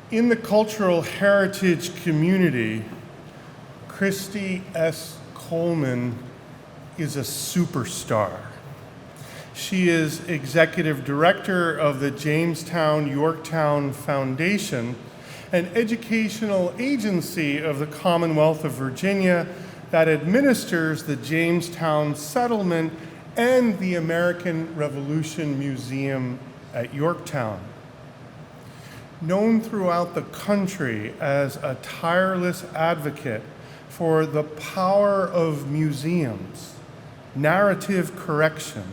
In the cultural heritage community, Christy S. Coleman is a superstar. She is executive director of the Jamestown-Yorktown Foundation, an educational agency of the Commonwealth of Virginia that administers the Jamestown Settlement and the American Revolution Museum at Yorktown. Known throughout the country as a tireless advocate for the power of museums, narrative correction,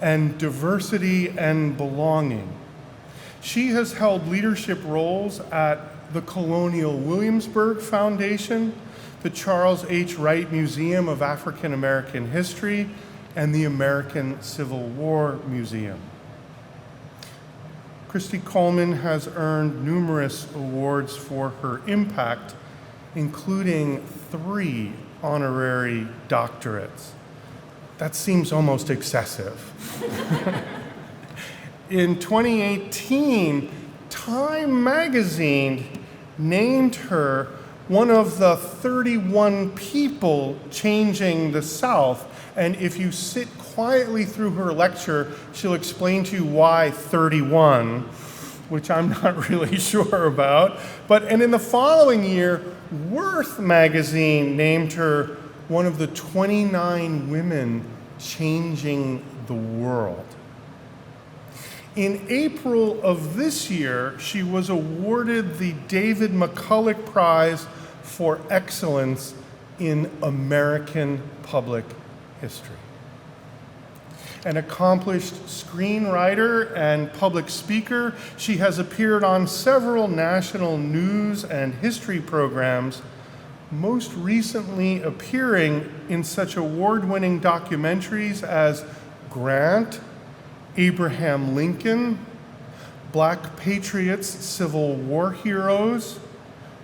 and diversity and belonging, she has held leadership roles at the Colonial Williamsburg Foundation, the Charles H. Wright Museum of African American History, and the American Civil War Museum. Christy Coleman has earned numerous awards for her impact, including 3 honorary doctorates. That seems almost excessive. In 2018, Time magazine named her one of the 31 people changing the South. And if you sit quietly through her lecture, she'll explain to you why 31, which I'm not really sure about. And in the following year, Worth magazine named her one of the 29 women changing the world. In April of this year, she was awarded the David McCulloch Prize for Excellence in American Public History. An accomplished screenwriter and public speaker, she has appeared on several national news and history programs, most recently appearing in such award-winning documentaries as Grant, Abraham Lincoln, Black Patriots, Civil War Heroes,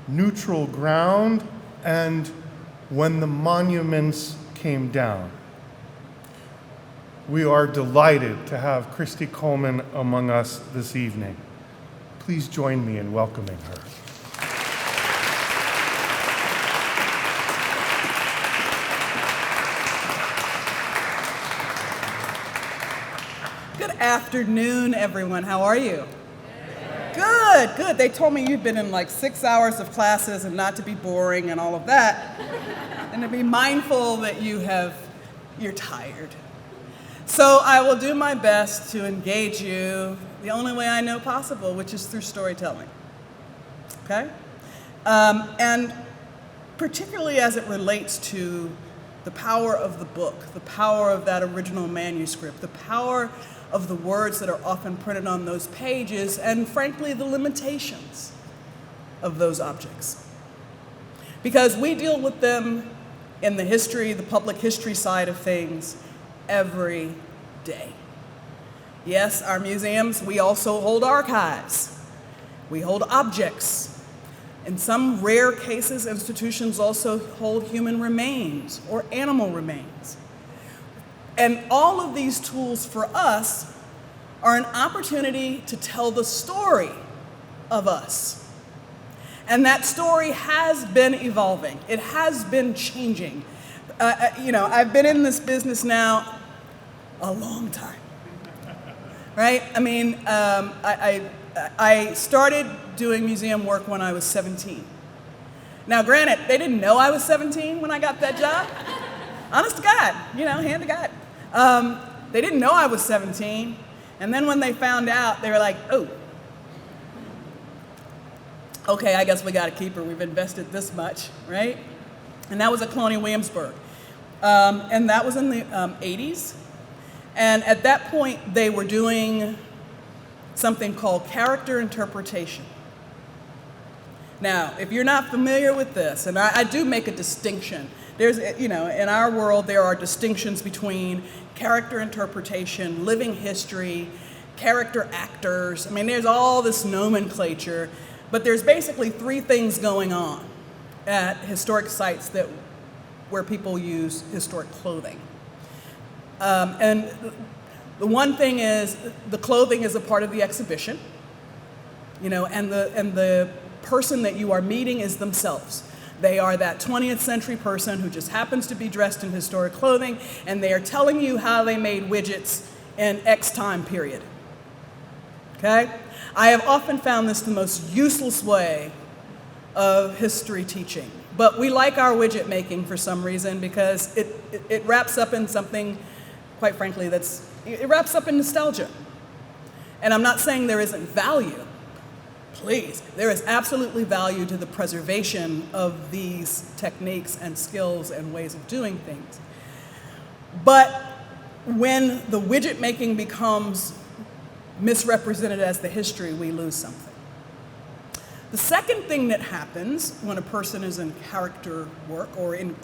Neutral Ground, and When the Monuments Came Down. We are delighted to have Christy Coleman among us this evening. Please join me in welcoming her. Good afternoon, everyone. How are you? Good, good. They told me you've been in like 6 hours of classes and not to be boring and all of that, and to be mindful that you're tired. So I will do my best to engage you the only way I know possible, which is through storytelling. Okay? And particularly as it relates to the power of the book, the power of that original manuscript, the power of the words that are often printed on those pages, and frankly, the limitations of those objects. Because we deal with them in the history, the public history side of things, every day. Yes, our museums, we also hold archives. We hold objects. In some rare cases, institutions also hold human remains or animal remains. And all of these tools for us are an opportunity to tell the story of us. And that story has been evolving. It has been changing. I've been in this business now a long time, right? I mean, I started doing museum work when I was 17. Now, granted, they didn't know I was 17 when I got that job. Honest to God, hand to God. They didn't know I was 17. And then when they found out, they were like, oh, okay, I guess we got to keep her. We've invested this much, right? And that was at Colonial Williamsburg. And that was in the 80s. And at that point, they were doing something called character interpretation. Now, if you're not familiar with this, and I do make a distinction, there's, in our world, there are distinctions between character interpretation, living history, character actors. I mean, there's all this nomenclature, but there's basically 3 things going on at historic sites where people use historic clothing. And the one thing is the clothing is a part of the exhibition, and the person that you are meeting is themselves. They are that 20th century person who just happens to be dressed in historic clothing, and they are telling you how they made widgets in X time period. Okay? I have often found this the most useless way of history teaching. But we like our widget making for some reason because it wraps up in something, quite frankly, it wraps up in nostalgia. And I'm not saying there isn't value. Please, there is absolutely value to the preservation of these techniques and skills and ways of doing things. But when the widget making becomes misrepresented as the history, we lose something. The second thing that happens when a person is in character work, or in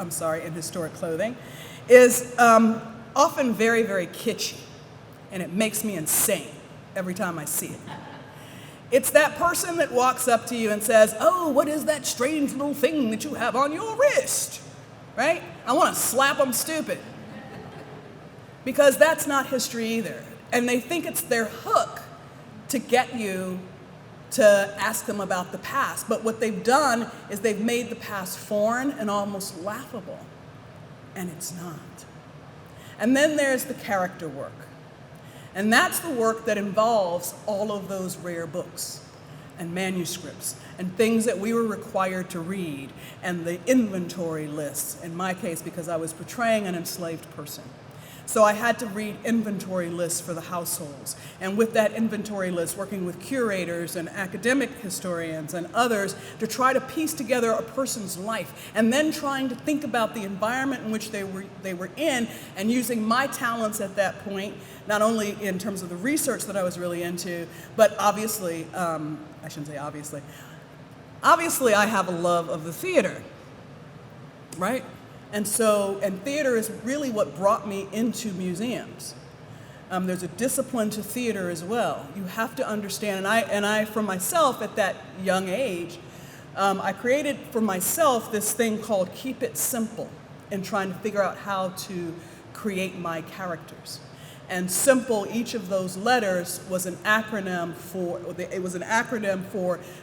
historic clothing, is often very, very kitschy, and it makes me insane every time I see it. It's that person that walks up to you and says, "Oh, what is that strange little thing that you have on your wrist?" Right? I want to slap them stupid. Because that's not history either. And they think it's their hook to get you to ask them about the past. But what they've done is they've made the past foreign and almost laughable. And it's not. And then there's the character work. And that's the work that involves all of those rare books and manuscripts and things that we were required to read, and the inventory lists, in my case, because I was portraying an enslaved person. So I had to read inventory lists for the households. And with that inventory list, working with curators and academic historians and others to try to piece together a person's life, and then trying to think about the environment in which they were in, and using my talents at that point, not only in terms of the research that I was really into, but obviously, I shouldn't say obviously I have a love of the theater, right? And theater is really what brought me into museums. There's a discipline to theater as well. You have to understand, and I for myself at that young age, I created for myself this thing called Keep It Simple, in trying to figure out how to create my characters. And simple, each of those letters was an acronym for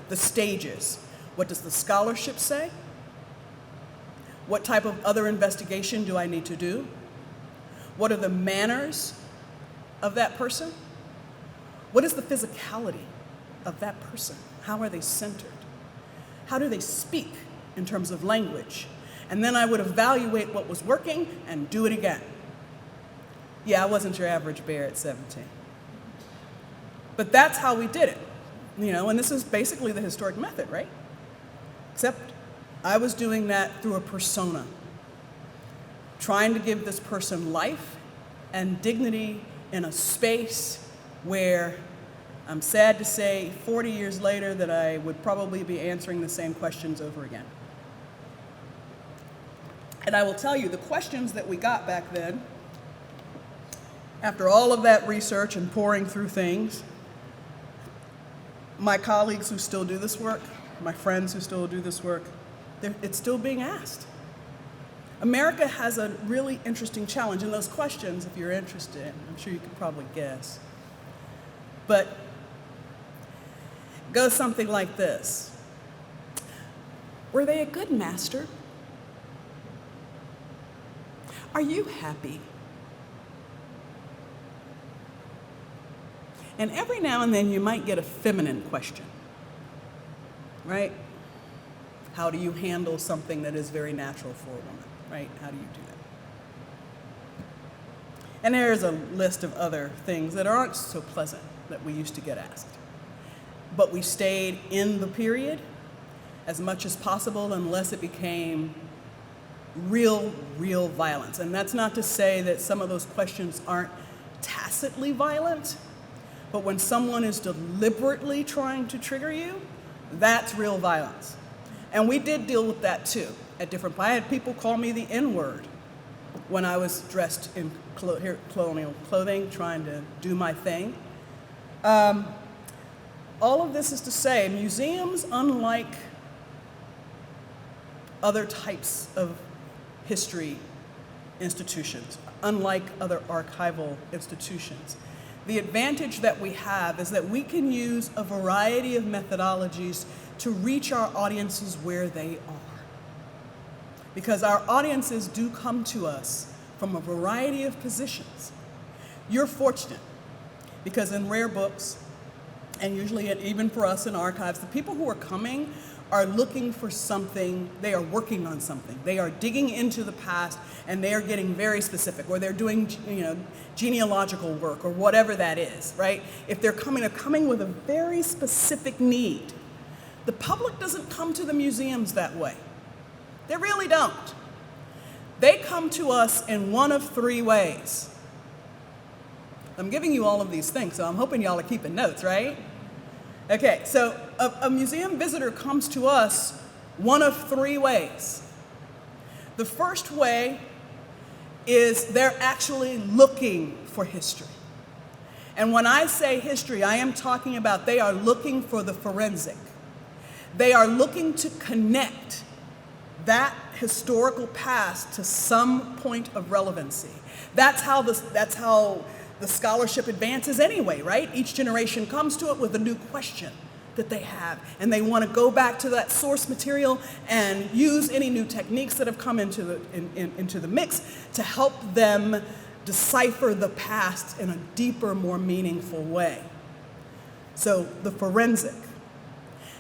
the stages. What does the scholarship say? What type of other investigation do I need to do? What are the manners of that person? What is the physicality of that person? How are they centered? How do they speak in terms of language? And then I would evaluate what was working and do it again. Yeah, I wasn't your average bear at 17. But that's how we did it. And this is basically the historic method, right? Except I was doing that through a persona, trying to give this person life and dignity in a space where I'm sad to say 40 years later that I would probably be answering the same questions over again. And I will tell you, the questions that we got back then, after all of that research and pouring through things, my colleagues who still do this work, my friends who still do this work, it's still being asked. America has a really interesting challenge, and those questions, if you're interested, I'm sure you could probably guess. But it goes something like this. Were they a good master? Are you happy? And every now and then you might get a feminine question, right? How do you handle something that is very natural for a woman, right? How do you do that? And there's a list of other things that aren't so pleasant that we used to get asked. But we stayed in the period as much as possible unless it became real violence. And that's not to say that some of those questions aren't tacitly violent, but when someone is deliberately trying to trigger you, that's real violence. And we did deal with that too at different points. I had people call me the N-word when I was dressed in colonial clothing, trying to do my thing. All of this is to say, museums, unlike other types of history institutions, unlike other archival institutions, the advantage that we have is that we can use a variety of methodologies to reach our audiences where they are. Because our audiences do come to us from a variety of positions. You're fortunate, because in rare books, and usually even for us in archives, the people who are coming are looking for something, they are working on something. They are digging into the past and they are getting very specific, or they're doing genealogical work or whatever that is, right? If they're coming with a very specific need. The public doesn't come to the museums that way. They really don't. They come to us in one of three ways. I'm giving you all of these things, so I'm hoping y'all are keeping notes, right? Okay, so a museum visitor comes to us one of three ways. The first way is they're actually looking for history. And when I say history, I am talking about they are looking for the forensic. They are looking to connect that historical past to some point of relevancy. That's how the scholarship advances anyway, right? Each generation comes to it with a new question that they have, and they want to go back to that source material and use any new techniques that have come into the mix to help them decipher the past in a deeper, more meaningful way. So the forensic.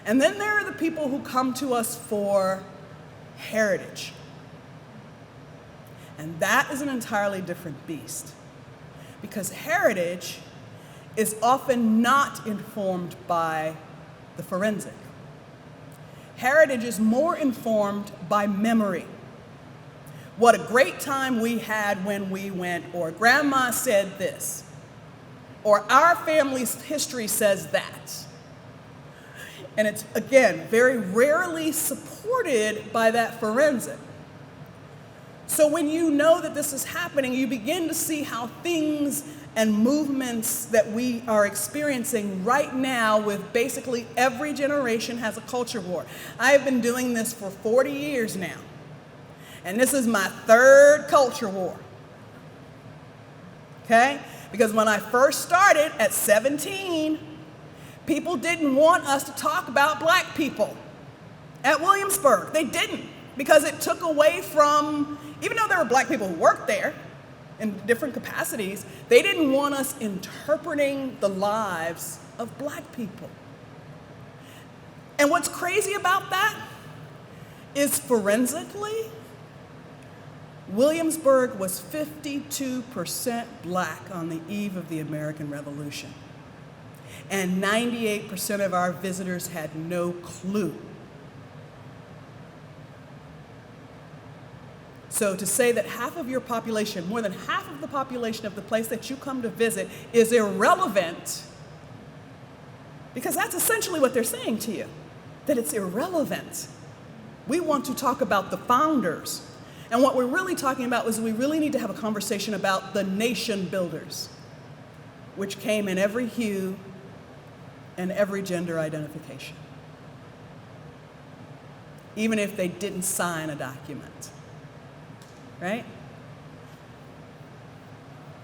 And then there are the people who come to us for heritage. And that is an entirely different beast, because heritage is often not informed by the forensic. Heritage is more informed by memory. What a great time we had when we went, or grandma said this, or our family's history says that. And it's, again, very rarely supported by that forensic. So when you know that this is happening, you begin to see how things and movements that we are experiencing right now with basically every generation has a culture war. I have been doing this for 40 years now, and this is my third culture war, okay? Because when I first started at 17, people didn't want us to talk about black people at Williamsburg. They didn't, because it took away from, even though there were black people who worked there in different capacities, they didn't want us interpreting the lives of black people. And what's crazy about that is forensically, Williamsburg was 52% black on the eve of the American Revolution. And 98% of our visitors had no clue. So to say that half of your population, more than half of the population of the place that you come to visit is irrelevant, because that's essentially what they're saying to you, that it's irrelevant. We want to talk about the founders. And what we're really talking about is we really need to have a conversation about the nation builders, which came in every hue and every gender identification, even if they didn't sign a document, right?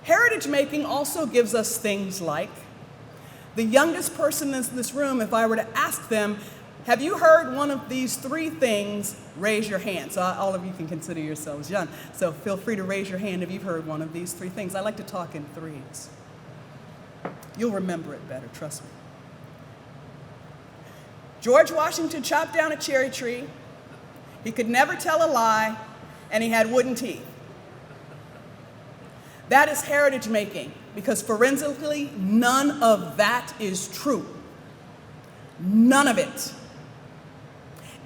Heritage making also gives us things like, the youngest person in this room, if I were to ask them, have you heard one of these three things, raise your hand. So all of you can consider yourselves young. So feel free to raise your hand if you've heard one of these three things. I like to talk in threes. You'll remember it better, trust me. George Washington chopped down a cherry tree. He could never tell a lie, and he had wooden teeth. That is heritage making, because forensically, none of that is true. None of it.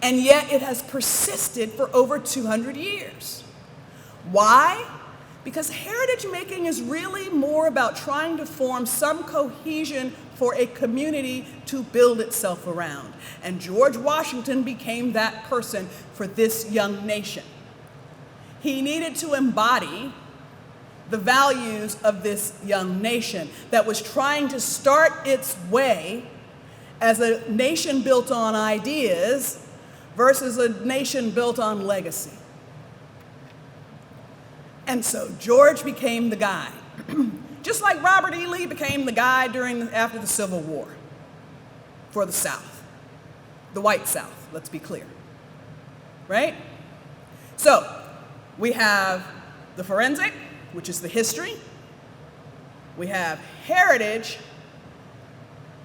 And yet it has persisted for over 200 years. Why? Because heritage making is really more about trying to form some cohesion for a community to build itself around. And George Washington became that person for this young nation. He needed to embody the values of this young nation that was trying to start its way as a nation built on ideas versus a nation built on legacy. And so George became the guy. Just like Robert E. Lee became the guy after the Civil War for the South, the white South, let's be clear, right? So we have the forensic, which is the history. We have heritage,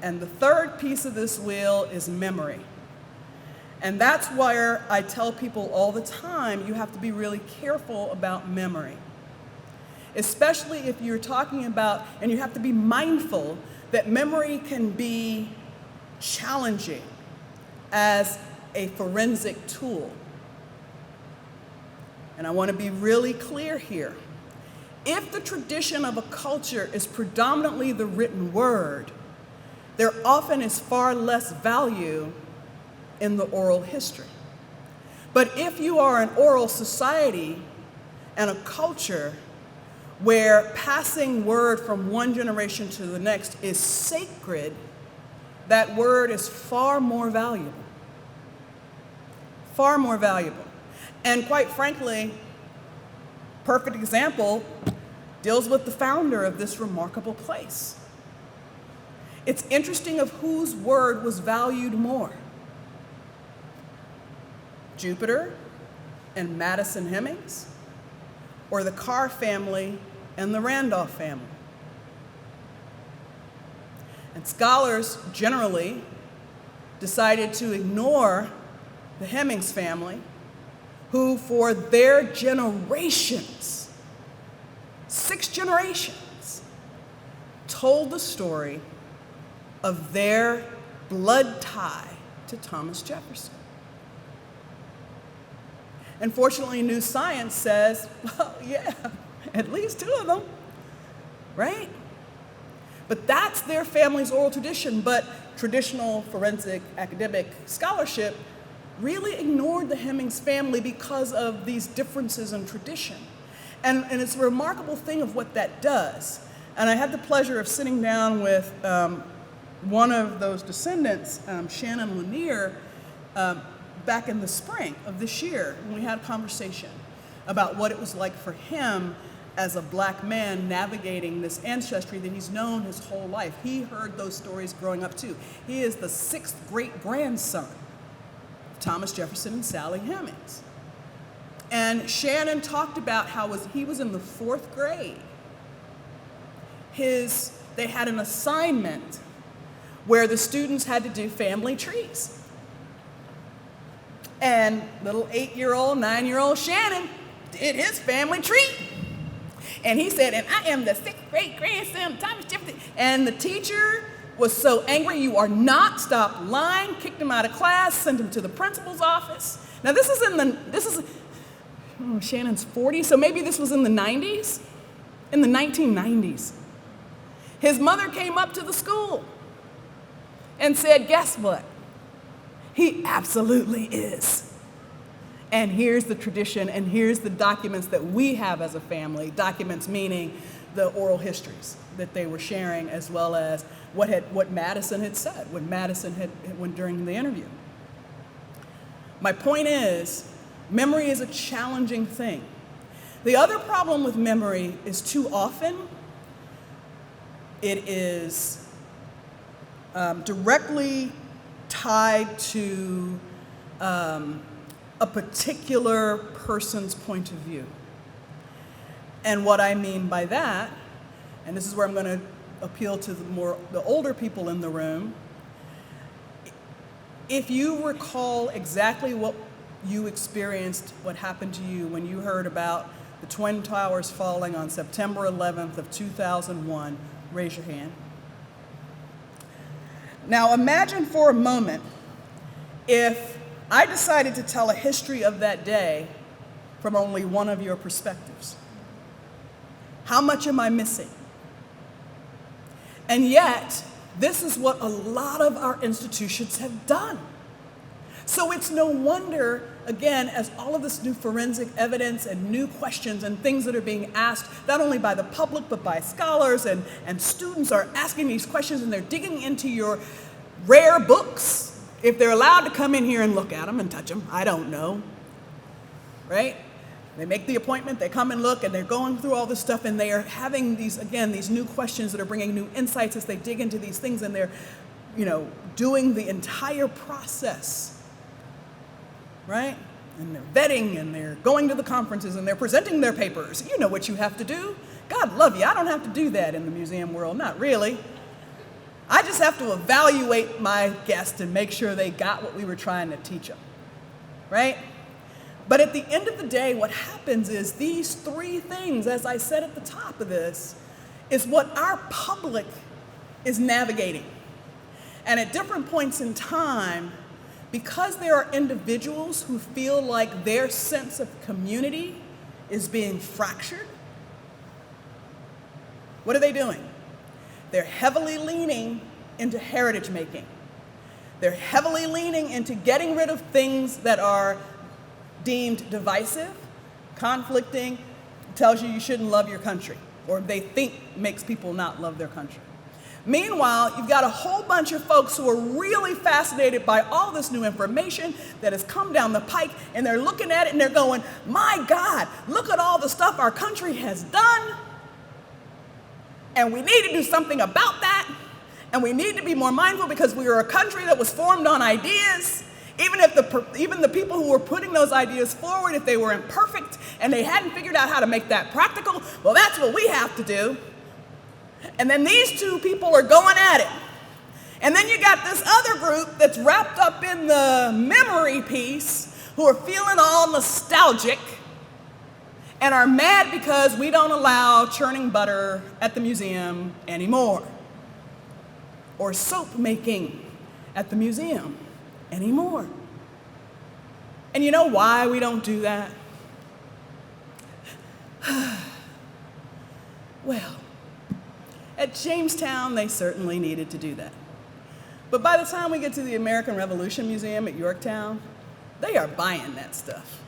and the third piece of this wheel is memory. And that's where I tell people all the time, you have to be really careful about memory. Especially if you're talking about, and you have to be mindful that memory can be challenging as a forensic tool. And I want to be really clear here. If the tradition of a culture is predominantly the written word, there often is far less value in the oral history. But if you are an oral society and a culture where passing word from one generation to the next is sacred, that word is far more valuable. Far more valuable. And quite frankly, perfect example deals with the founder of this remarkable place. It's interesting of whose word was valued more. Jupiter and Madison Hemings, or the Carr family and the Randolph family? And scholars generally decided to ignore the Hemings family, who for their generations, 6 generations, told the story of their blood tie to Thomas Jefferson. Unfortunately, New Science says, well, yeah, at least 2 of them, right? But that's their family's oral tradition. But traditional forensic academic scholarship really ignored the Hemings family because of these differences in tradition. And it's a remarkable thing of what that does. And I had the pleasure of sitting down with one of those descendants, Shannon Lanier, back in the spring of this year, when we had a conversation about what it was like for him as a black man navigating this ancestry that he's known his whole life. He heard those stories growing up too. He is the 6th great-grandson of Thomas Jefferson and Sally Hemings. And Shannon talked about how he was in the 4th grade. They had an assignment where the students had to do family trees. And little 8-year-old, 9-year-old Shannon did his family tree. And he said, and I am the 6th great-grandson of Thomas Jefferson. And the teacher was so angry, you are not, stopped lying, kicked him out of class, sent him to the principal's office. Now Shannon's 40, so maybe this was in the 90s, in the 1990s. His mother came up to the school and said, guess what? He absolutely is. And here's the tradition, and here's the documents that we have as a family, documents meaning the oral histories that they were sharing, as well as what Madison had said, when during the interview. My point is, memory is a challenging thing. The other problem with memory is too often it is directly tied to a particular person's point of view. And what I mean by that, and this is where I'm going to appeal to the older people in the room, if you recall exactly what you experienced, what happened to you when you heard about the Twin Towers falling on September 11th of 2001, raise your hand. Now imagine for a moment if I decided to tell a history of that day from only one of your perspectives. How much am I missing? And yet, this is what a lot of our institutions have done. So it's no wonder, again, as all of this new forensic evidence and new questions and things that are being asked, not only by the public, but by scholars and students are asking these questions, and they're digging into your rare books, if they're allowed to come in here and look at them and touch them, I don't know, right? They make the appointment, they come and look, and they're going through all this stuff, and they are having these new questions that are bringing new insights as they dig into these things, and they're, doing the entire process, right? And they're vetting, and they're going to the conferences, and they're presenting their papers. You know what you have to do. God love you. I don't have to do that in the museum world, not really. I just have to evaluate my guests and make sure they got what we were trying to teach them, right? But at the end of the day, what happens is these three things, as I said at the top of this, is what our public is navigating. And at different points in time, because there are individuals who feel like their sense of community is being fractured, what are they doing? They're heavily leaning into heritage making. They're heavily leaning into getting rid of things that are deemed divisive, conflicting, tells you shouldn't love your country, or they think makes people not love their country. Meanwhile, you've got a whole bunch of folks who are really fascinated by all this new information that has come down the pike, and they're looking at it and they're going, my God, look at all the stuff our country has done, and we need to do something about that, and we need to be more mindful because we are a country that was formed on ideas. Even the people who were putting those ideas forward, if they were imperfect and they hadn't figured out how to make that practical, well, that's what we have to do. And then these two people are going at it. And then you got this other group that's wrapped up in the memory piece who are feeling all nostalgic and are mad because we don't allow churning butter at the museum anymore, or soap making at the museum anymore. And you know why we don't do that? Well, at Jamestown, they certainly needed to do that. But by the time we get to the American Revolution Museum at Yorktown, they are buying that stuff.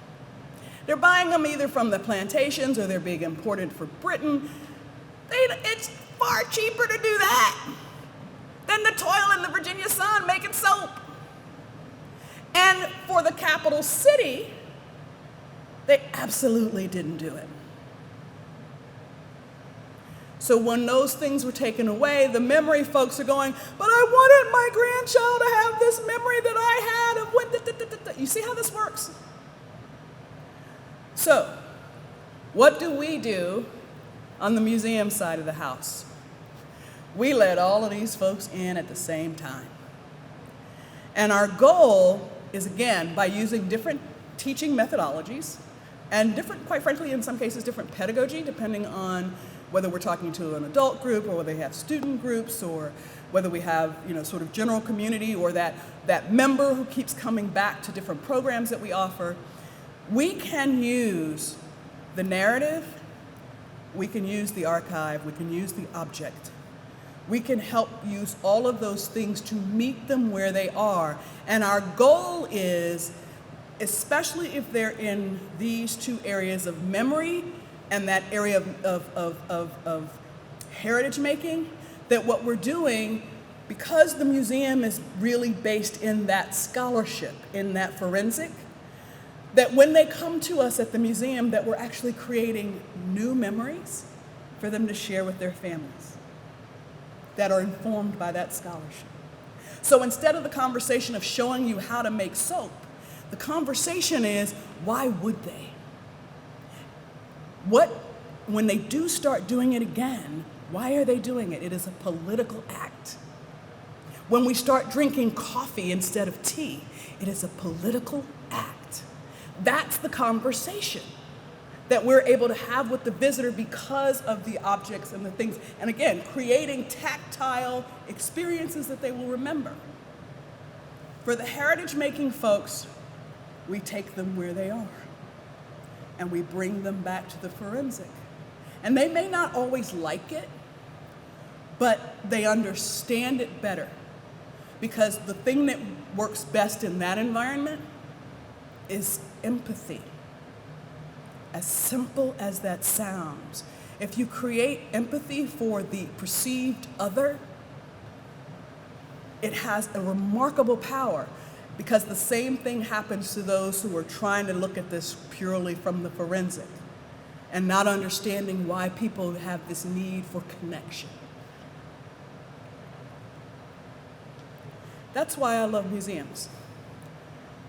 They're buying them either from the plantations or they're being imported for Britain. It's far cheaper to do that than to toil in the Virginia sun making soap. And for the capital city, they absolutely didn't do it. So when those things were taken away, the memory folks are going, but I wanted my grandchild to have this memory that I had of when, you see how this works? So, what do we do on the museum side of the house? We let all of these folks in at the same time. And our goal is, again, by using different teaching methodologies and different, quite frankly, in some cases, different pedagogy, depending on whether we're talking to an adult group or whether they have student groups or whether we have, sort of general community or that member who keeps coming back to different programs that we offer. We can use the narrative, we can use the archive, we can use the object. We can help use all of those things to meet them where they are. And our goal is, especially if they're in these two areas of memory and that area of heritage making, that what we're doing, because the museum is really based in that scholarship, in that forensic, that when they come to us at the museum, that we're actually creating new memories for them to share with their families that are informed by that scholarship. So instead of the conversation of showing you how to make soap, the conversation is, why would they? When they do start doing it again, why are they doing it? It is a political act. When we start drinking coffee instead of tea, it is a political act. That's the conversation that we're able to have with the visitor because of the objects and the things. And again, creating tactile experiences that they will remember. For the heritage-making folks, we take them where they are. And we bring them back to the forensic. And they may not always like it, but they understand it better. Because the thing that works best in that environment is empathy. As simple as that sounds. If you create empathy for the perceived other, it has a remarkable power. because the same thing happens to those who are trying to look at this purely from the forensic and not understanding why people have this need for connection. That's why I love museums.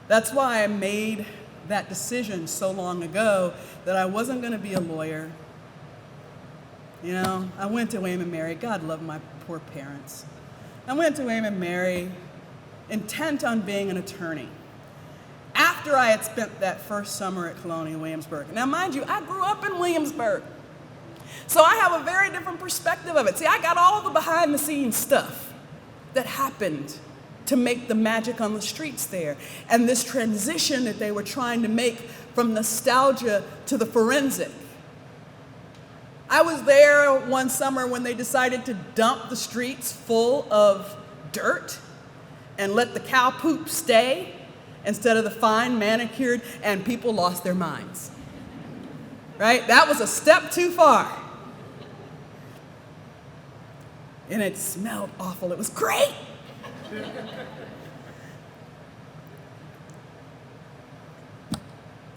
That's why I made that decision so long ago that I wasn't going to be a lawyer. You know, I went to William & Mary. God love my poor parents. I went to William & Mary intent on being an attorney after I had spent that first summer at Colonial Williamsburg. Now, mind you, I grew up in Williamsburg, so I have a very different perspective of it. See, I got all the behind-the-scenes stuff that happened to make the magic on the streets there, and this transition that they were trying to make from nostalgia to the forensic. I was there one summer when they decided to dump the streets full of dirt and let the cow poop stay instead of the fine manicured, and people lost their minds. Right? That was a step too far. And it smelled awful. It was great.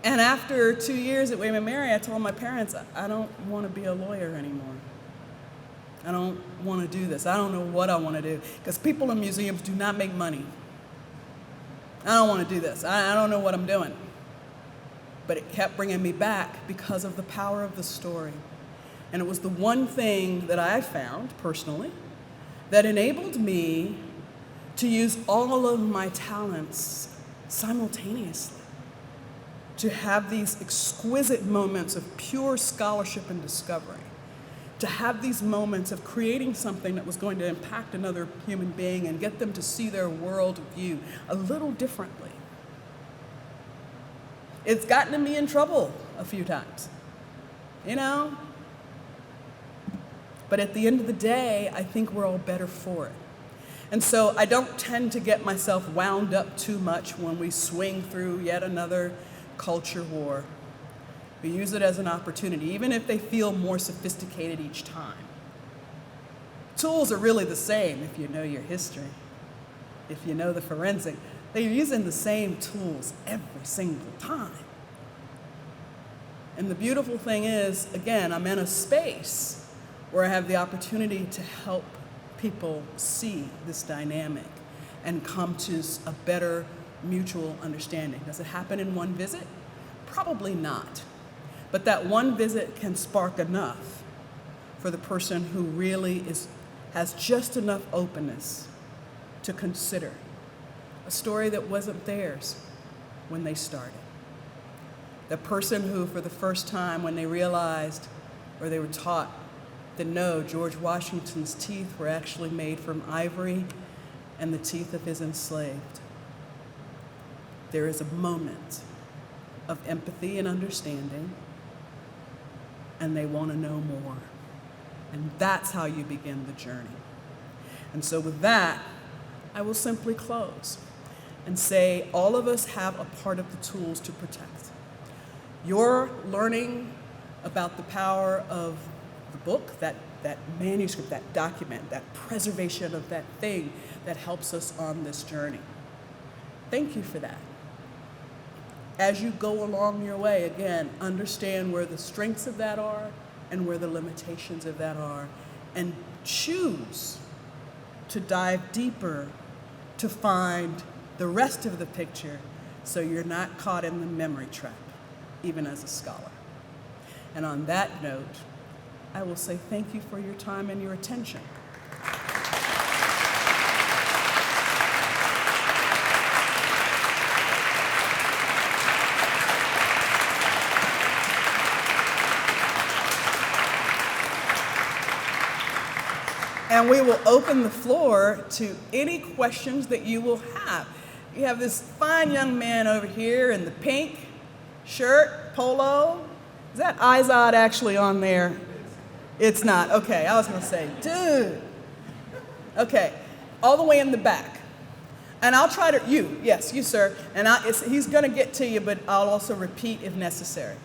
And after 2 years at William & Mary, I told my parents, I don't want to be a lawyer anymore. I don't want to do this. I don't know what I want to do. Because people in museums do not make money. I don't want to do this. I don't know what I'm doing. But it kept bringing me back because of the power of the story. And it was the one thing that I found, personally, that enabled me to use all of my talents simultaneously, to have these exquisite moments of pure scholarship and discovery, to have these moments of creating something that was going to impact another human being and get them to see their world view a little differently. It's gotten me in trouble a few times, you know? But at the end of the day, I think we're all better for it. And so I don't tend to get myself wound up too much when we swing through yet another culture war. We use it as an opportunity, even if they feel more sophisticated each time. Tools are really the same if you know your history, if you know the forensic. They're using the same tools every single time. And the beautiful thing is, again, I'm in a space where I have the opportunity to help people see this dynamic and come to a better mutual understanding. Does it happen in one visit? Probably not. But that one visit can spark enough for the person who really has just enough openness to consider a story that wasn't theirs when they started. The person who, for the first time, when they realized or they were taught that no, George Washington's teeth were actually made from ivory and the teeth of his enslaved. There is a moment of empathy and understanding, and they want to know more. And that's how you begin the journey. And so with that, I will simply close and say all of us have a part of the tools to protect. You're learning about the power of the book, that manuscript, that document, that preservation of that thing that helps us on this journey. Thank you for that. As you go along your way, again, understand where the strengths of that are and where the limitations of that are, and choose to dive deeper to find the rest of the picture so you're not caught in the memory trap, even as a scholar. And on that note, I will say thank you for your time and your attention. And we will open the floor to any questions that you will have. You have this fine young man over here in the pink shirt, polo. Is that Izod actually on there? It's not. Okay, I was going to say, dude. Okay, all the way in the back. And I'll try to, yes, you, sir. And he's going to get to you, but I'll also repeat if necessary.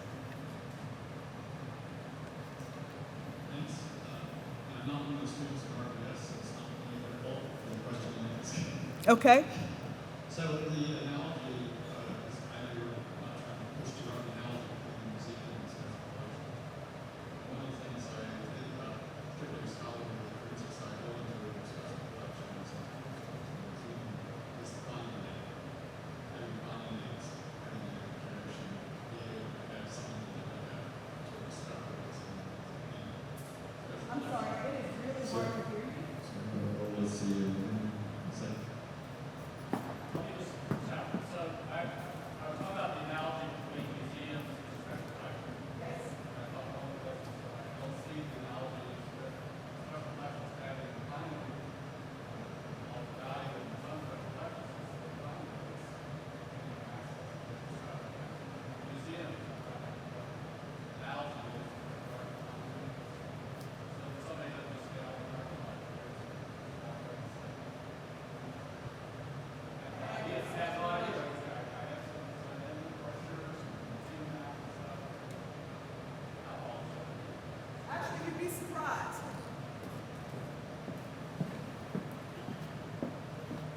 Thanks. I'm not one of the students of RPS, so it's not really their fault for the question I asked. Okay. So the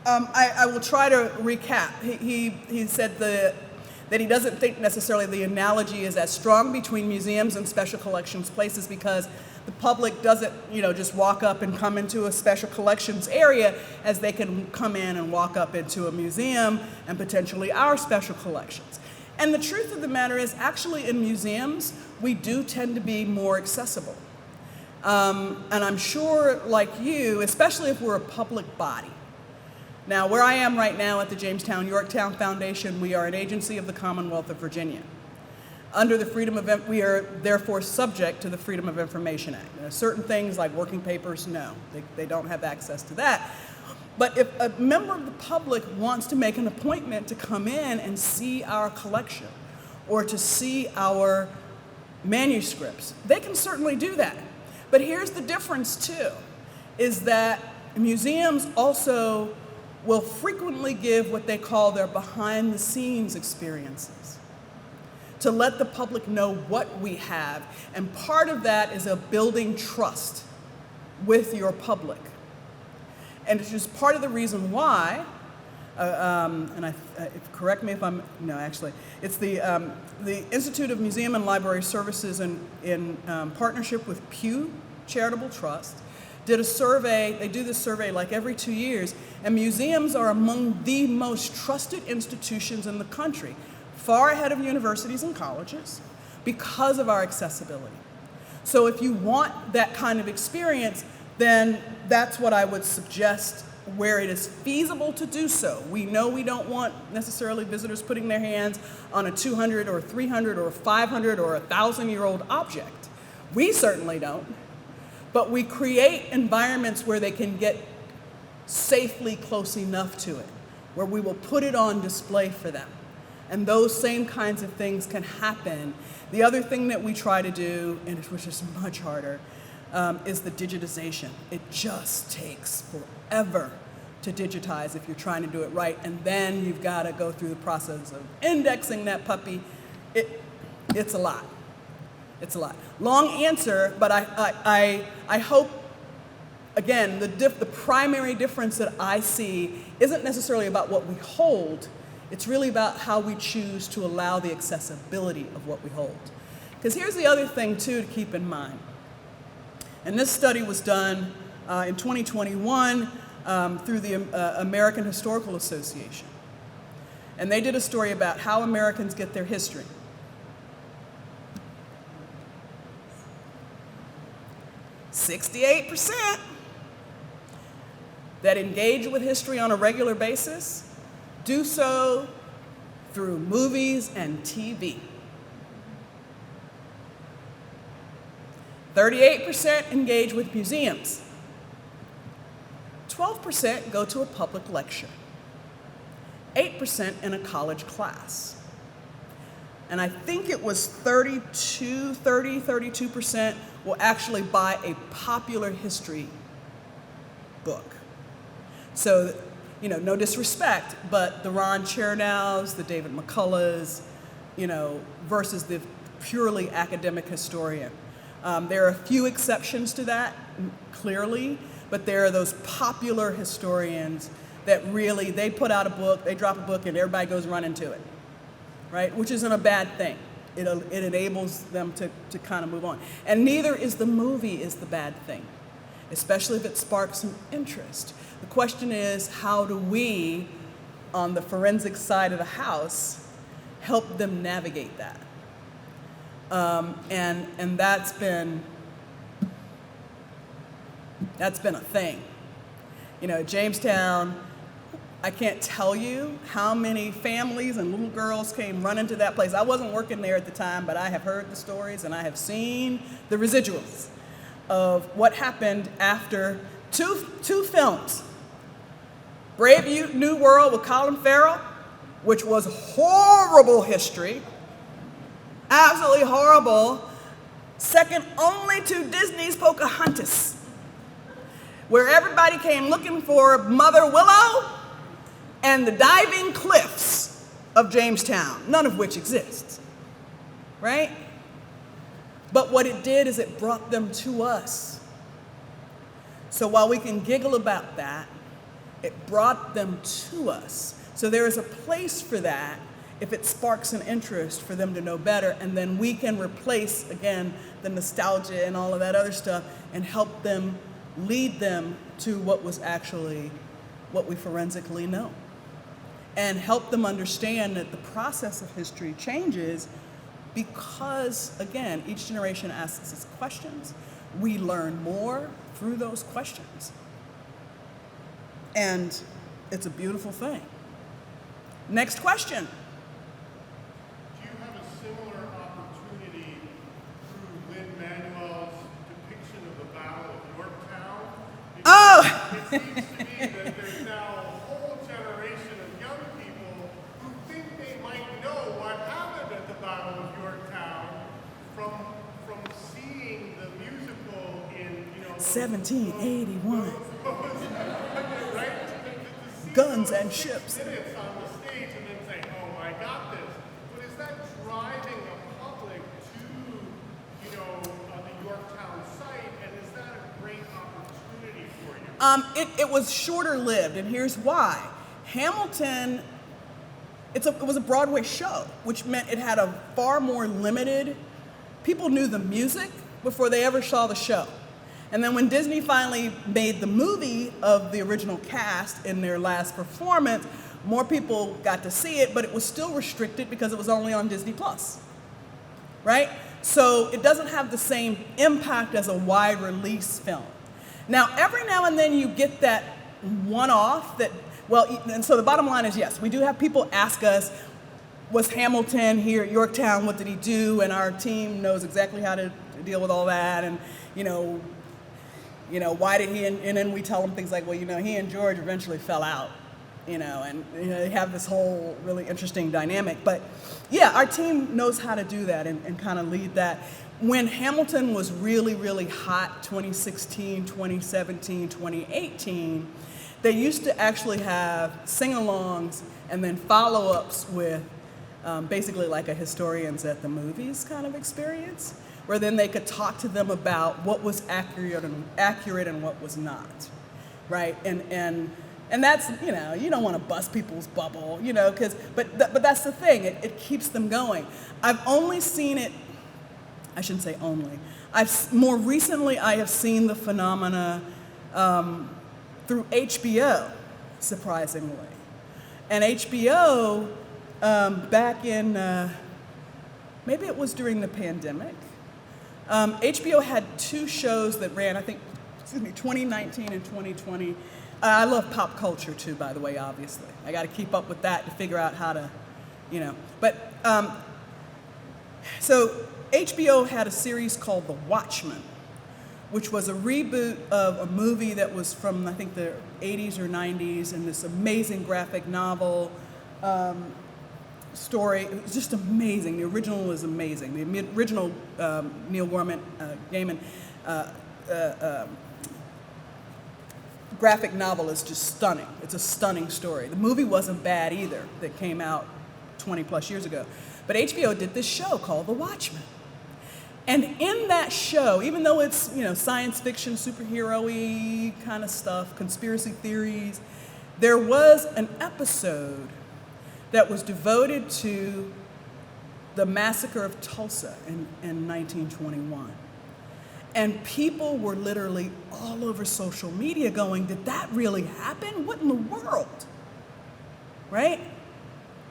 I will try to recap. He said that he doesn't think necessarily the analogy is as strong between museums and special collections places because the public doesn't, just walk up and come into a special collections area as they can come in and walk up into a museum and potentially our special collections. And the truth of the matter is, actually in museums, we do tend to be more accessible. And I'm sure, like you, especially if we're a public body. Now, where I am right now at the Jamestown-Yorktown Foundation, we are an agency of the Commonwealth of Virginia. Under the we are therefore subject to the Freedom of Information Act. Now, certain things like working papers, no, they don't have access to that. But if a member of the public wants to make an appointment to come in and see our collection or to see our manuscripts, they can certainly do that. But here's the difference too, is that museums also will frequently give what they call their behind-the-scenes experiences to let the public know what we have. And part of that is a building trust with your public. And it's just part of the reason why, correct me if I'm, no, actually, it's the Institute of Museum and Library Services in partnership with Pew Charitable Trust, did a survey. They do this survey like every 2 years, and museums are among the most trusted institutions in the country, far ahead of universities and colleges, because of our accessibility. So if you want that kind of experience, then that's what I would suggest where it is feasible to do so. We know we don't want necessarily visitors putting their hands on a 200 or 300 or 500 or 1,000-year-old object. We certainly don't. But we create environments where they can get safely close enough to it, where we will put it on display for them. And those same kinds of things can happen. The other thing that we try to do, and which is much harder, is the digitization. It just takes forever to digitize if you're trying to do it right, and then you've got to go through the process of indexing that puppy. It's a lot. It's a lot. Long answer, but I hope, again, the primary difference that I see isn't necessarily about what we hold. It's really about how we choose to allow the accessibility of what we hold. Because here's the other thing, too, to keep in mind. And this study was done in 2021 through the American Historical Association. And they did a story about how Americans get their history. 68% that engage with history on a regular basis do so through movies and TV. 38% engage with museums. 12% go to a public lecture. 8% in a college class. And I think it was 32% will actually buy a popular history book. So, no disrespect, but the Ron Chernow's, the David McCulloughs, versus the purely academic historian. There are a few exceptions to that, clearly, but there are those popular historians that really, they put out a book, they drop a book, and everybody goes running to it, right? Which isn't a bad thing. It enables them to kind of move on. And neither is the movie is the bad thing, especially if it sparks some interest. The question is, how do we, on the forensic side of the house, help them navigate that? And that's been a thing. Jamestown, I can't tell you how many families and little girls came running to that place. I wasn't working there at the time, but I have heard the stories and I have seen the residuals of what happened after two films. Brave New World with Colin Farrell, which was horrible history, absolutely horrible, second only to Disney's Pocahontas, where everybody came looking for Mother Willow and the diving cliffs of Jamestown, none of which exists, right? But what it did is it brought them to us. So while we can giggle about that, It brought them to us. So there is a place for that if it sparks an interest for them to know better, and then we can replace, again, the nostalgia and all of that other stuff and help them, lead them to what was actually what we forensically know. And help them understand that the process of history changes because, again, each generation asks its questions. We learn more through those questions. And it's a beautiful thing. Next question. Do you have a similar opportunity through Lin-Manuel's depiction of the Battle of Yorktown? Oh! It seems to me that there's now a whole generation of young people who think they might know what happened at the Battle of Yorktown from seeing the musical in, 1781. right? Guns and ships. Minutes on the stage and then say, oh, I got this. But is that driving the public to, the Yorktown site? And is that a great opportunity for you? It was shorter lived, and here's why. Hamilton, it was a Broadway show, which meant it had a far more limited, people knew the music before they ever saw the show. And then when Disney finally made the movie of the original cast in their last performance, more people got to see it, but it was still restricted because it was only on Disney Plus, right? So it doesn't have the same impact as a wide release film. Now, every now and then you get that one-off that, and so the bottom line is yes, we do have people ask us, was Hamilton here at Yorktown, what did he do? And our team knows exactly how to deal with all that, and why did he, and then we tell them things like, he and George eventually fell out, and they have this whole really interesting dynamic. But yeah, our team knows how to do that and kind of lead that. When Hamilton was really, really hot, 2016, 2017, 2018, they used to actually have sing-alongs and then follow-ups with basically like a historians at the movies kind of experience, where then they could talk to them about what was accurate and what was not, right? And that's, you don't want to bust people's bubble, but that's the thing, it keeps them going. I've only seen it, I shouldn't say only, more recently I have seen the phenomena through HBO, surprisingly. And HBO, back in, maybe it was during the pandemic, HBO had two shows that ran, 2019 and 2020. I love pop culture too, by the way, obviously. I got to keep up with that to figure out how to, But, so HBO had a series called The Watchmen, which was a reboot of a movie that was from, the 80s or 90s, and this amazing graphic novel story. It was just amazing. The original was amazing. The original Neil Gaiman graphic novel is just stunning. It's a stunning story. The movie wasn't bad either that came out 20 plus years ago. But HBO did this show called The Watchmen. And in that show, even though it's, science fiction, superhero-y kind of stuff, conspiracy theories, there was an episode that was devoted to the massacre of Tulsa in 1921. And people were literally all over social media going, did that really happen? What in the world? Right?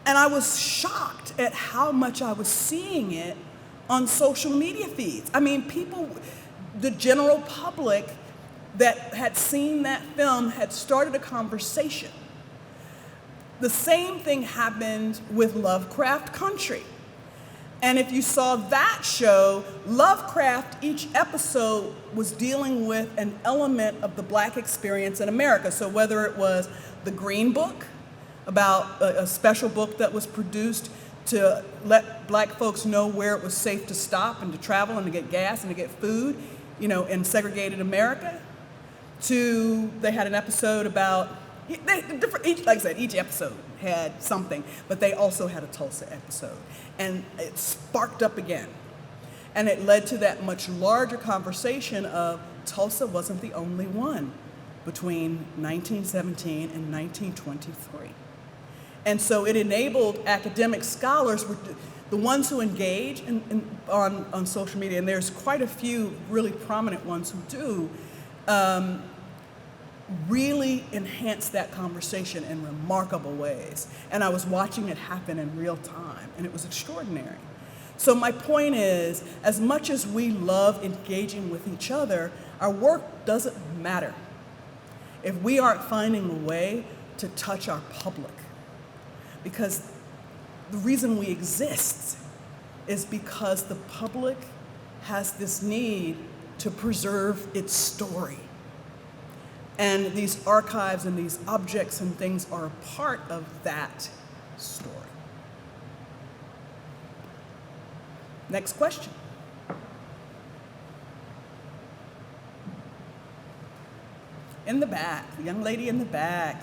And I was shocked at how much I was seeing it on social media feeds. People, the general public that had seen that film had started a conversation. The same thing happened with Lovecraft Country. And if you saw that show, Lovecraft, each episode was dealing with an element of the Black experience in America. So whether it was the Green Book, about a special book that was produced to let Black folks know where it was safe to stop and to travel and to get gas and to get food, in segregated America, to they had an episode about, like I said, each episode had something, but they also had a Tulsa episode. And it sparked up again. And it led to that much larger conversation of Tulsa wasn't the only one between 1917 and 1923. And so it enabled academic scholars, the ones who engage on social media, and there's quite a few really prominent ones who do, really enhance that conversation in remarkable ways. And I was watching it happen in real time, and it was extraordinary. So my point is, as much as we love engaging with each other, our work doesn't matter if we aren't finding a way to touch our public. Because the reason we exist is because the public has this need to preserve its story. And these archives and these objects and things are a part of that story. Next question. In the back, the young lady in the back.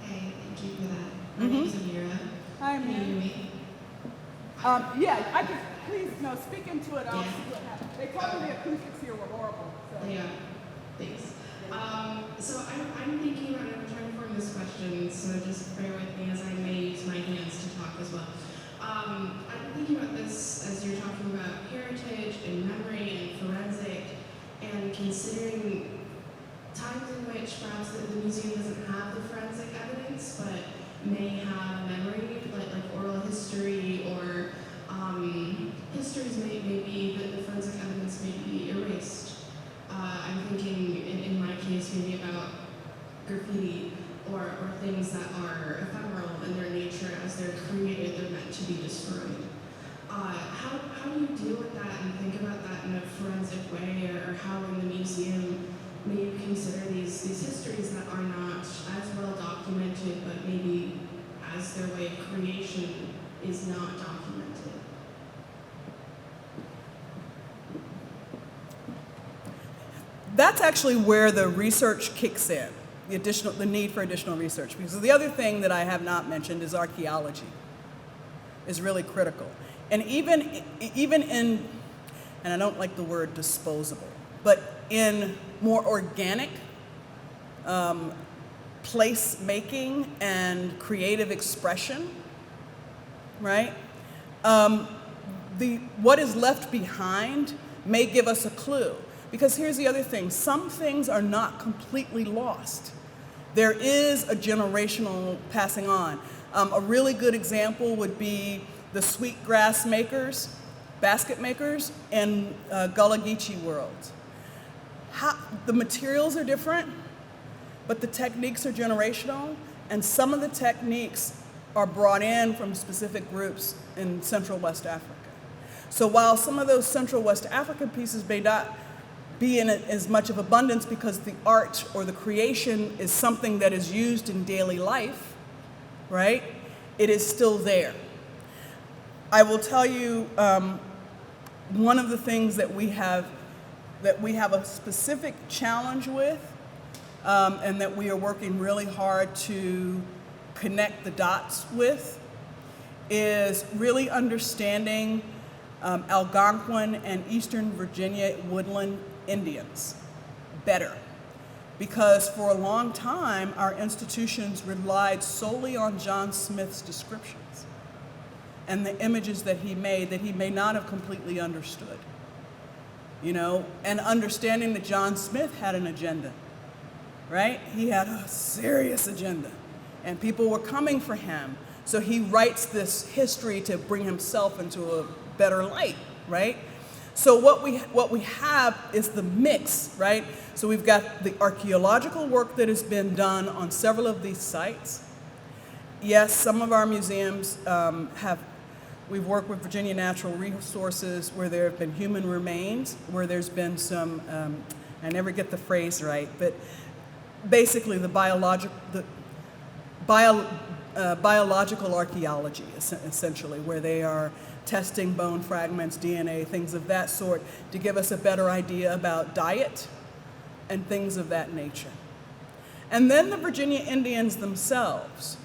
Hey, thank you for that. My name's Amira. Hi, Can you hear me? Yeah, I can, please, no, speak into it. I'll see what happens. They told me the acoustics here were horrible. So. Yeah, thanks. So I'm thinking about, I'm trying to form this question, so just bear with me as I may use my hands to talk as well. I'm thinking about this as you're talking about heritage and memory and forensic, and considering times in which perhaps the museum doesn't have the forensic evidence, but may have memory, like oral history, or histories may be, the forensic evidence may be erased. I'm thinking, in my case, maybe about graffiti, or things that are ephemeral in their nature. As they're created, they're meant to be destroyed. How do you deal with that and think about that in a forensic way, or how in the museum may you consider these histories that are not as well documented, but maybe as their way of creation is not documented? That's actually where the research kicks in, the need for additional research. Because the other thing that I have not mentioned is archaeology is really critical. And even in, and I don't like the word disposable, but in more organic place making and creative expression, right? What is left behind may give us a clue. Because here's the other thing, some things are not completely lost. There is a generational passing on. A really good example would be the sweetgrass makers, basket makers in Gullah Geechee world. The materials are different, but the techniques are generational, and some of the techniques are brought in from specific groups in Central West Africa. So while some of those Central West African pieces may not be in as much of abundance because the art or the creation is something that is used in daily life, right? It is still there. I will tell you one of the things that we have a specific challenge with, and that we are working really hard to connect the dots with, is really understanding Algonquin and Eastern Virginia woodland Indians better. Because for a long time, our institutions relied solely on John Smith's descriptions and the images that he may not have completely understood. You know, and understanding that John Smith had an agenda, right? He had a serious agenda, and people were coming for him. So he writes this history to bring himself into a better light, right? So what we have is the mix, right? So we've got the archaeological work that has been done on several of these sites. Yes, some of our museums we've worked with Virginia Natural Resources where there have been human remains, where there's been some, I never get the phrase right, but basically the biological archaeology, essentially, where they are testing bone fragments, DNA, things of that sort, to give us a better idea about diet and things of that nature. And then the Virginia Indians themselves,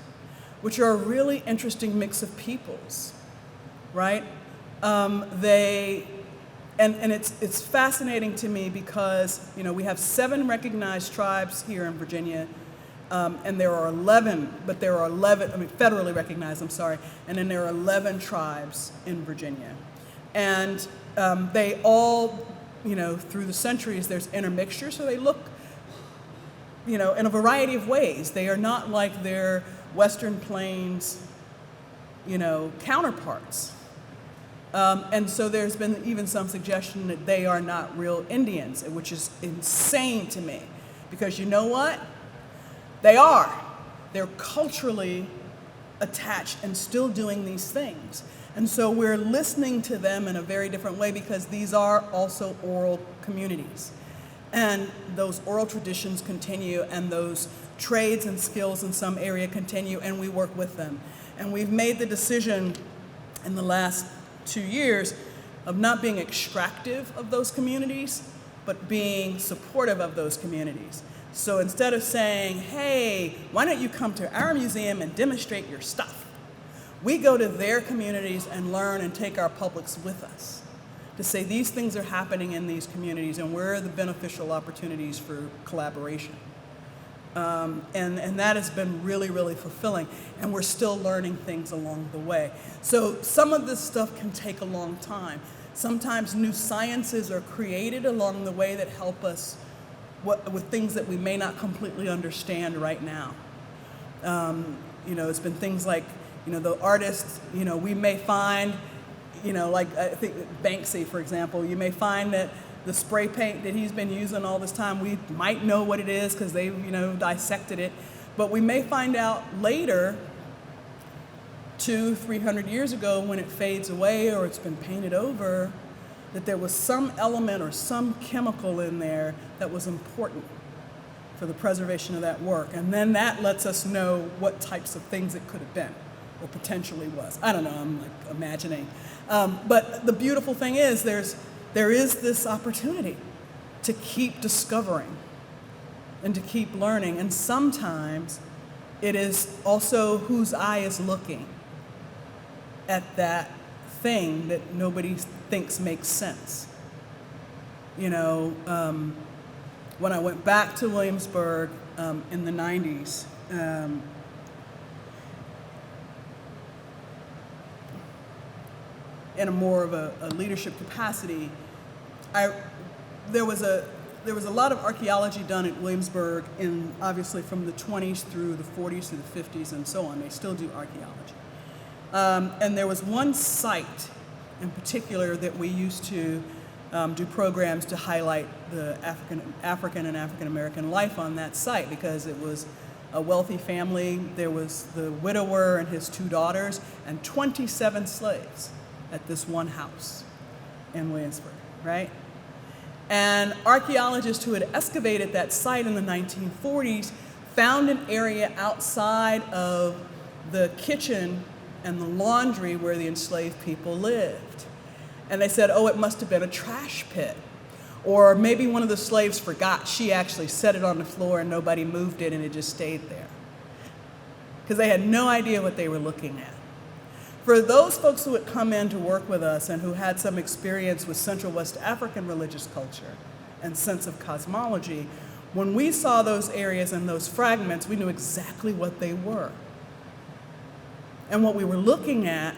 which are a really interesting mix of peoples, right? They And it's fascinating to me because, we have 7 recognized tribes here in Virginia, and there are 11, federally recognized, I'm sorry, and then there are 11 tribes in Virginia. And they all, through the centuries, there's intermixture, so they look, in a variety of ways. They are not like their Western Plains, counterparts. And so there's been even some suggestion that they are not real Indians, which is insane to me. Because you know what? They are. They're culturally attached and still doing these things. And so we're listening to them in a very different way because these are also oral communities. And those oral traditions continue, and those trades and skills in some area continue, and we work with them. And we've made the decision in the last 2 years of not being extractive of those communities, but being supportive of those communities. So instead of saying, hey, why don't you come to our museum and demonstrate your stuff? We go to their communities and learn and take our publics with us to say these things are happening in these communities and where are the beneficial opportunities for collaboration. And that has been really, really fulfilling. And we're still learning things along the way. So some of this stuff can take a long time. Sometimes new sciences are created along the way that help us with things that we may not completely understand right now. It's been things like, the artists, we may find, like I think Banksy, for example, you may find that the spray paint that he's been using all this time, we might know what it is because they, dissected it. But we may find out later, 200-300 years ago, when it fades away or it's been painted over, that there was some element or some chemical in there that was important for the preservation of that work. And then that lets us know what types of things it could have been or potentially was. I don't know, I'm like imagining. But the beautiful thing is there is this opportunity to keep discovering and to keep learning. And sometimes it is also whose eye is looking at that thing that nobody thinks makes sense. When I went back to Williamsburg in the 90s, in a more of a leadership capacity, there was a lot of archaeology done at Williamsburg obviously from the 20s through the 40s to the 50s and so on. They still do archaeology. And there was one site in particular that we used to do programs to highlight the African and African American life on that site because it was a wealthy family. There was the widower and his 2 daughters and 27 slaves at this one house in Williamsburg, right? And archaeologists who had excavated that site in the 1940s found an area outside of the kitchen and the laundry where the enslaved people lived. And they said, oh, it must have been a trash pit. Or maybe one of the slaves forgot. She actually set it on the floor and nobody moved it and it just stayed there. Because they had no idea what they were looking at. For those folks who had come in to work with us and who had some experience with Central West African religious culture and sense of cosmology, when we saw those areas and those fragments, we knew exactly what they were. And what we were looking at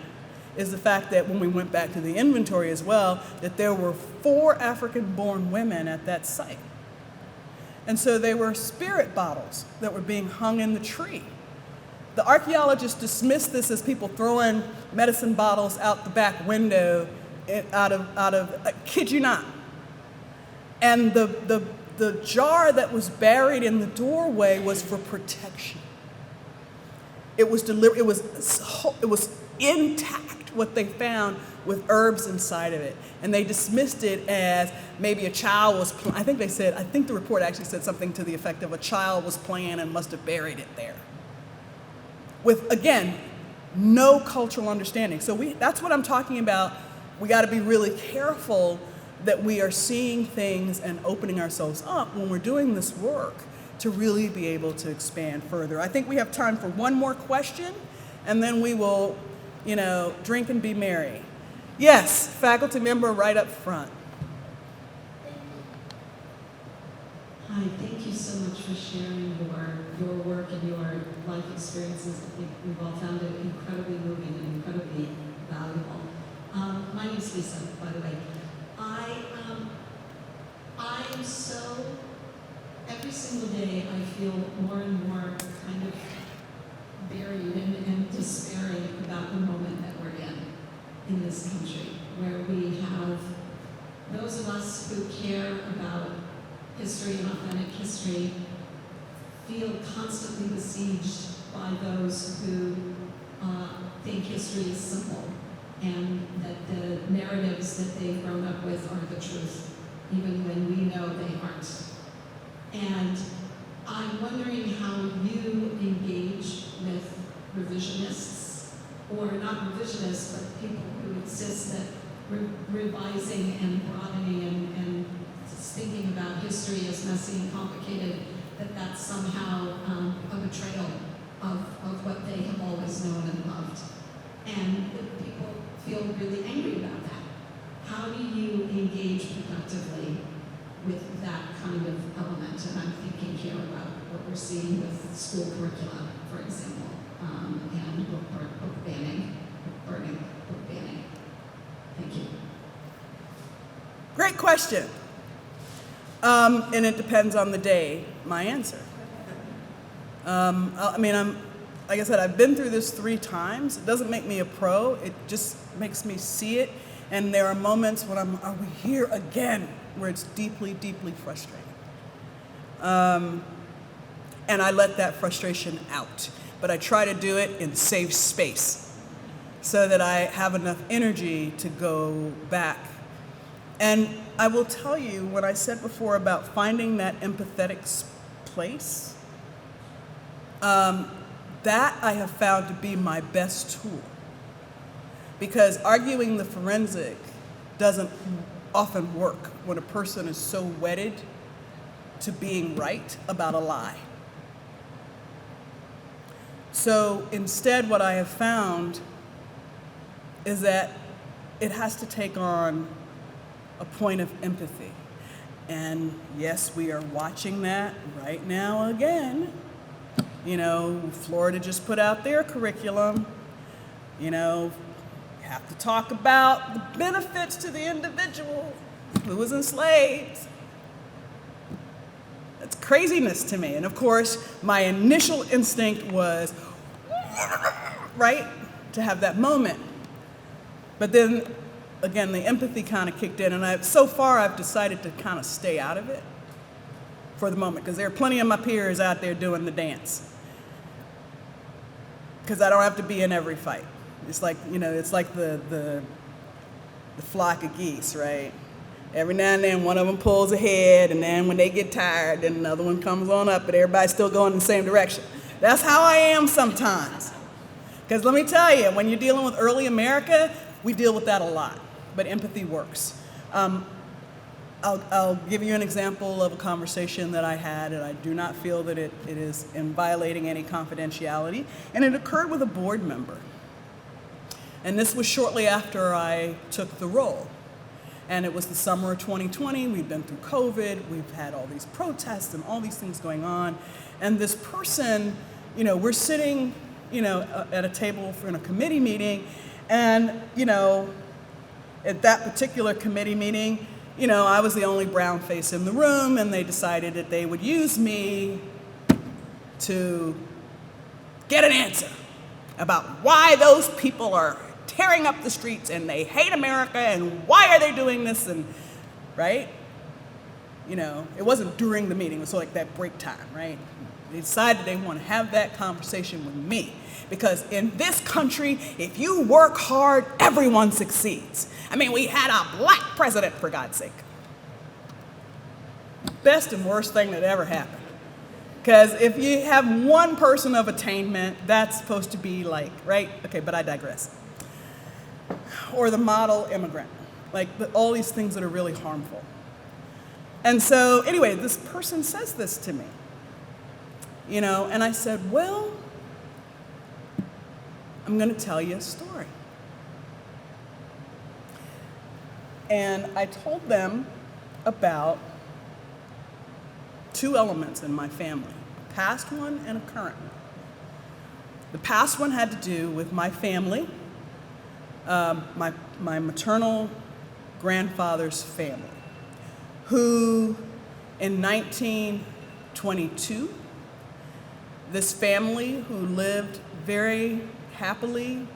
is the fact that when we went back to the inventory as well, that there were 4 African-born women at that site. And so they were spirit bottles that were being hung in the tree. The archaeologists dismissed this as people throwing medicine bottles out the back window out of I kid you not. And the jar that was buried in the doorway was for protection. It was intact, what they found, with herbs inside of it. And they dismissed it as maybe a child was I think the report actually said something to the effect of a child was playing and must have buried it there. With, again, no cultural understanding. So that's what I'm talking about. We got to be really careful that we are seeing things and opening ourselves up when we're doing this work to really be able to expand further. I think we have time for one more question, and then we will, drink and be merry. Yes, faculty member right up front. Hi, thank you so much for sharing your work and your life experiences. I think we've all found it incredibly moving and incredibly valuable. My name is Lisa, by the way. I am so, every single day I feel more and more kind of buried and despairing about the moment that we're in this country, where we have those of us who care about history and authentic history feel constantly besieged by those who think history is simple and that the narratives that they've grown up with are the truth, even when we know they aren't. And I'm wondering how you engage with revisionists, or not revisionists, but people who insist that revising and broadening and thinking about history as messy and complicated, that's somehow a betrayal of what they have always known and loved. And people feel really angry about that. How do you engage productively with that kind of element? And I'm thinking here about what we're seeing with school curricula, for example, and book banning, book banning. Thank you. Great question. And it depends on the day, my answer. Like I said, I've been through this 3 times. It doesn't make me a pro, it just makes me see it. And there are moments when are we here again? Where it's deeply, deeply frustrating. And I let that frustration out. But I try to do it in safe space so that I have enough energy to go back. And I will tell you, when I said before about finding that empathetic place, that I have found to be my best tool. Because arguing the forensic doesn't often work when a person is so wedded to being right about a lie. So instead, what I have found is that it has to take on a point of empathy. And yes, we are watching that right now again. Florida just put out their curriculum. Have to talk about the benefits to the individual who was enslaved. That's craziness to me. And of course, my initial instinct was, right, to have that moment. But then, again, the empathy kind of kicked in, and so far I've decided to kind of stay out of it for the moment, because there are plenty of my peers out there doing the dance. Because I don't have to be in every fight. It's like, it's like the flock of geese, right? Every now and then one of them pulls ahead, and then when they get tired, then another one comes on up, but everybody's still going in the same direction. That's how I am sometimes. Because let me tell you, when you're dealing with early America, we deal with that a lot, but empathy works. I'll give you an example of a conversation that I had, and I do not feel that it is in violating any confidentiality, and it occurred with a board member. And this was shortly after I took the role. And it was the summer of 2020, we've been through COVID, we've had all these protests and all these things going on. And this person, we're sitting, at a table in a committee meeting, and, at that particular committee meeting, I was the only brown face in the room, and they decided that they would use me to get an answer about why those people are tearing up the streets and they hate America and why are they doing this, and right? It wasn't during the meeting, it was like that break time, right? They decided they want to have that conversation with me because in this country, if you work hard, everyone succeeds. We had a black president, for God's sake. Best and worst thing that ever happened. Because if you have one person of attainment, that's supposed to be like, right? Okay, but I digress. Or the model immigrant, all these things that are really harmful. And so, anyway, this person says this to me, and I said, well, I'm going to tell you a story. And I told them about two elements in my family, a past one and a current one. The past one had to do with my family, my maternal grandfather's family, who in 1922, this family who lived very happily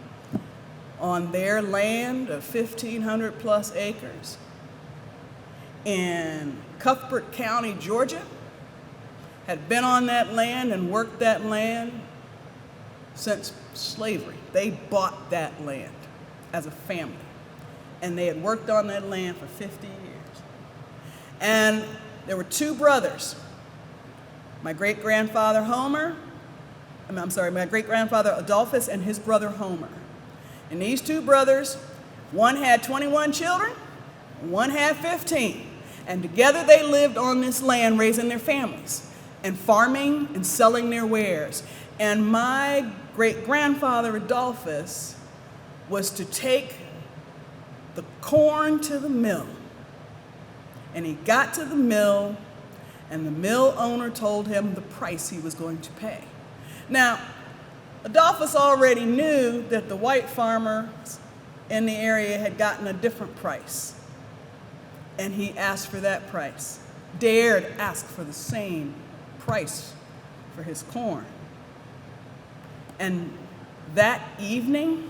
on their land of 1,500 plus acres in Cuthbert County, Georgia, had been on that land and worked that land since slavery. They bought that land as a family, and they had worked on that land for 50 years. And there were two brothers, my great-grandfather Adolphus and his brother Homer. And these two brothers, one had 21 children, one had 15. And together they lived on this land raising their families and farming and selling their wares. And my great-grandfather Adolphus was to take the corn to the mill. And he got to the mill, and the mill owner told him the price he was going to pay. Now, Adolphus already knew that the white farmers in the area had gotten a different price. And he asked for that price, dared ask for the same price for his corn. And that evening,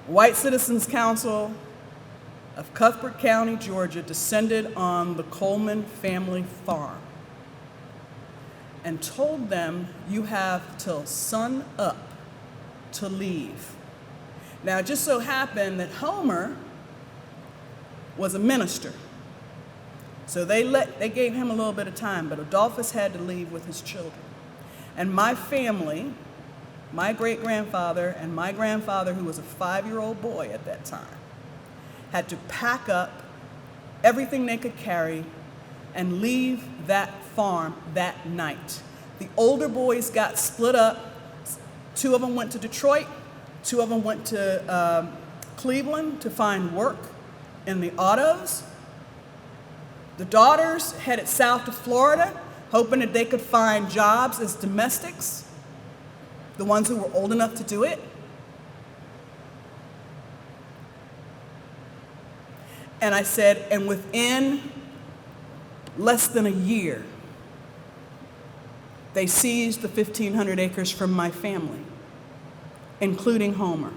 White Citizens Council of Cuthbert County, Georgia, descended on the Coleman family farm and told them, you have till sun up to leave. Now, it just so happened that Homer was a minister. So they gave him a little bit of time, but Adolphus had to leave with his children. And my family, my great-grandfather and my grandfather, who was a 5-year-old boy at that time, had to pack up everything they could carry and leave that farm that night. The older boys got split up. 2 of them went to Detroit, 2 of them went to Cleveland to find work in the autos. The daughters headed south to Florida, hoping that they could find jobs as domestics, the ones who were old enough to do it. And I said, and within less than a year, they seized the 1,500 acres from my family, including Homer.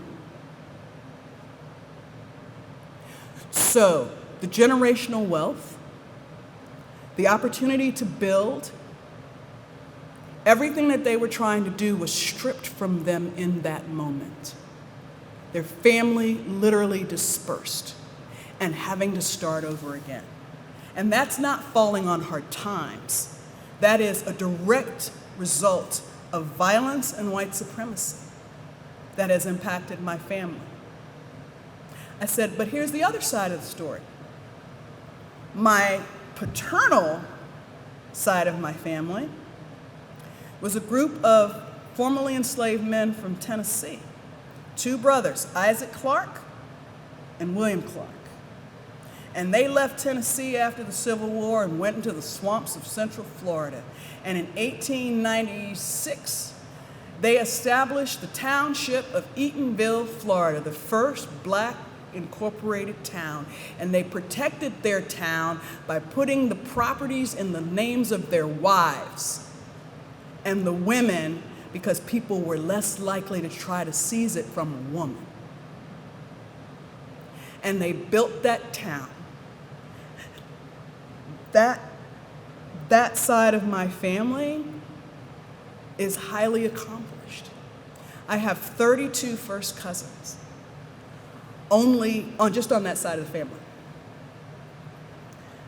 So, the generational wealth, the opportunity to build, everything that they were trying to do was stripped from them in that moment. Their family literally dispersed and having to start over again. And that's not falling on hard times. That is a direct result of violence and white supremacy that has impacted my family. I said, but here's the other side of the story. My paternal side of my family was a group of formerly enslaved men from Tennessee, 2 brothers, Isaac Clark and William Clark. And they left Tennessee after the Civil War and went into the swamps of Central Florida. And in 1896, they established the township of Eatonville, Florida, the first black incorporated town. And they protected their town by putting the properties in the names of their wives and the women, because people were less likely to try to seize it from a woman. And they built that town. That side of my family is highly accomplished. I have 32 first cousins, just on that side of the family.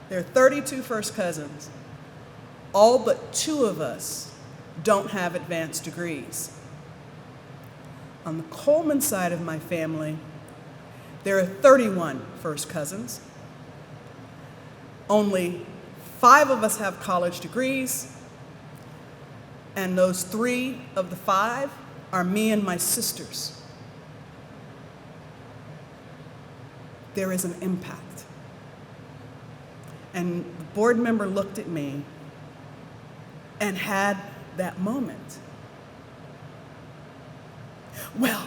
There are 32 first cousins. All but 2 of us don't have advanced degrees. On the Coleman side of my family, there are 31 first cousins. Only 5 of us have college degrees, and those 3 of the 5 are me and my sisters. There is an impact. And the board member looked at me and had that moment. Well,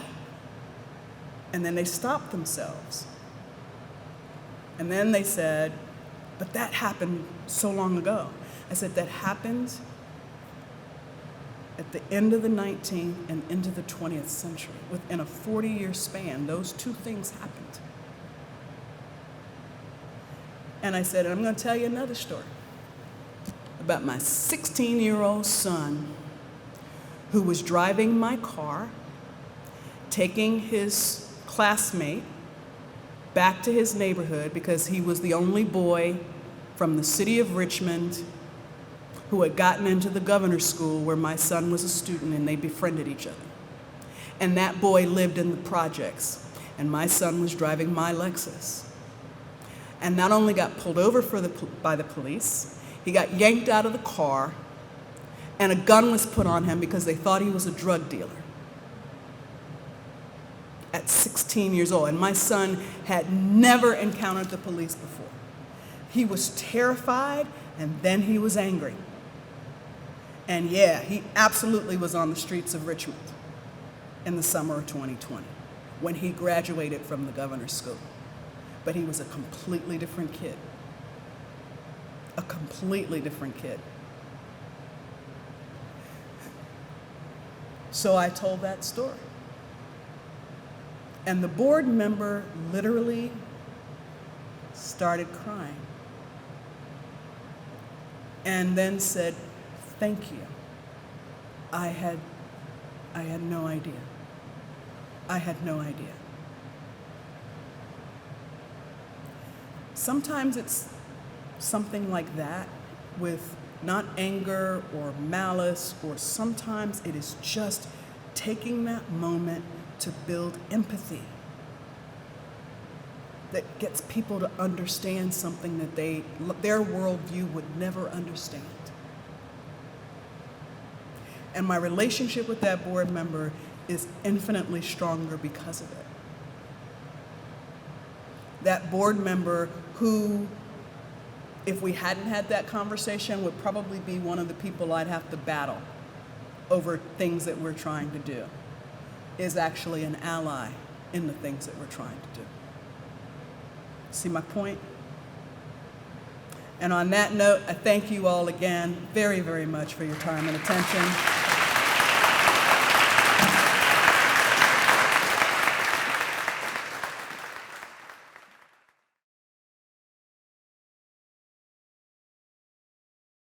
and then they stopped themselves. And then they said, but that happened so long ago. I said, that happened at the end of the 19th and into the 20th century. Within a 40-year span, those two things happened. And I said, and I'm going to tell you another story about my 16-year-old son who was driving my car, taking his classmate back to his neighborhood because he was the only boy from the city of Richmond who had gotten into the governor's school where my son was a student, and they befriended each other. And that boy lived in the projects, and my son was driving my Lexus. And not only got pulled over by the police, he got yanked out of the car, and a gun was put on him because they thought he was a drug dealer at 16 years old. And my son had never encountered the police before. He was terrified, and then he was angry. And yeah, he absolutely was on the streets of Richmond in the summer of 2020 when he graduated from the governor's school. But he was a completely different kid. A completely different kid. So I told that story. And the board member literally started crying. And then said, thank you. I had no idea. I had no idea. Sometimes it's something like that with not anger or malice, or sometimes it is just taking that moment to build empathy that gets people to understand something that their worldview would never understand. And my relationship with that board member is infinitely stronger because of it. That board member who, if we hadn't had that conversation, would probably be one of the people I'd have to battle over things that we're trying to do, is actually an ally in the things that we're trying to do. See my point? And on that note, I thank you all again very, very much for your time and attention.